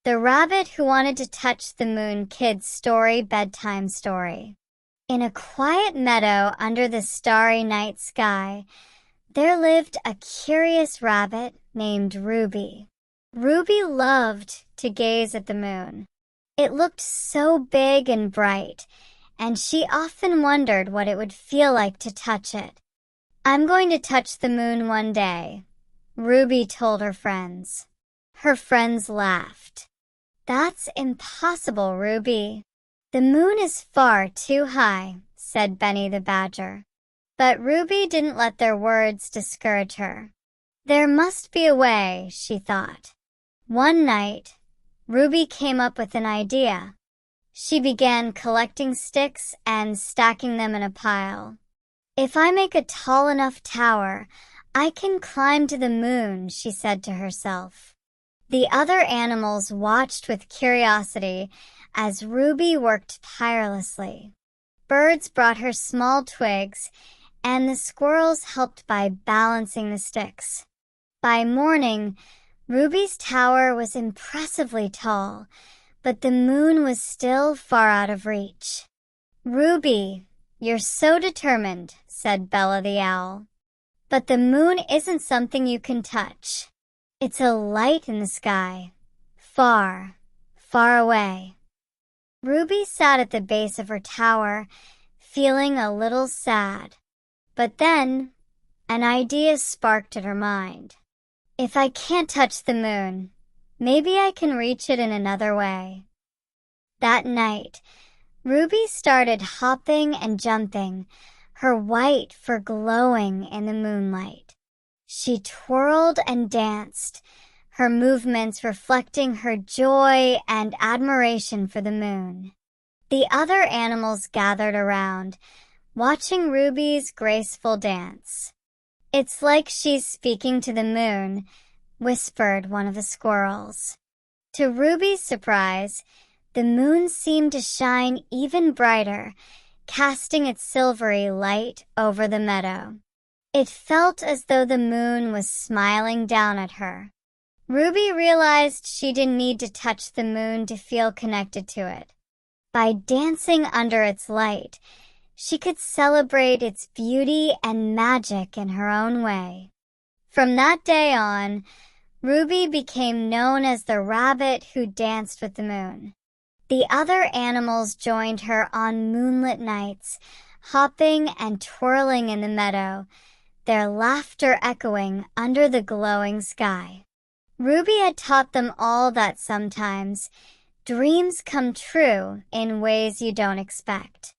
The Rabbit Who Wanted to Touch the Moon Kids Story Bedtime Story. In a quiet meadow under the starry night sky, there lived a curious rabbit named Ruby. Ruby loved to gaze at the moon. It looked so big and bright, and she often wondered what it would feel like to touch it. "I'm going to touch the moon one day," Ruby told her friends. Her friends laughed. "That's impossible, Ruby. The moon is far too high," said Benny the Badger. But Ruby didn't let their words discourage her. There must be a way, she thought. One night, Ruby came up with an idea. She began collecting sticks and stacking them in a pile. "If I make a tall enough tower, I can climb to the moon," she said to herself. The other animals watched with curiosity as Ruby worked tirelessly. Birds brought her small twigs, and the squirrels helped by balancing the sticks. By morning, Ruby's tower was impressively tall, but the moon was still far out of reach. "Ruby, you're so determined," said Bella the owl. "But the moon isn't something you can touch. It's a light in the sky, far, far away." Ruby sat at the base of her tower, feeling a little sad. But then, an idea sparked in her mind. "If I can't touch the moon, maybe I can reach it in another way." That night, Ruby started hopping and jumping, her white fur glowing in the moonlight. She twirled and danced, her movements reflecting her joy and admiration for the moon. The other animals gathered around, watching Ruby's graceful dance. "It's like she's speaking to the moon," whispered one of the squirrels. To Ruby's surprise, the moon seemed to shine even brighter, casting its silvery light over the meadow. It felt as though the moon was smiling down at her. Ruby realized she didn't need to touch the moon to feel connected to it. By dancing under its light, she could celebrate its beauty and magic in her own way. From that day on, Ruby became known as the rabbit who danced with the moon. The other animals joined her on moonlit nights, hopping and twirling in the meadow, their laughter echoing under the glowing sky. Ruby had taught them all that sometimes dreams come true in ways you don't expect.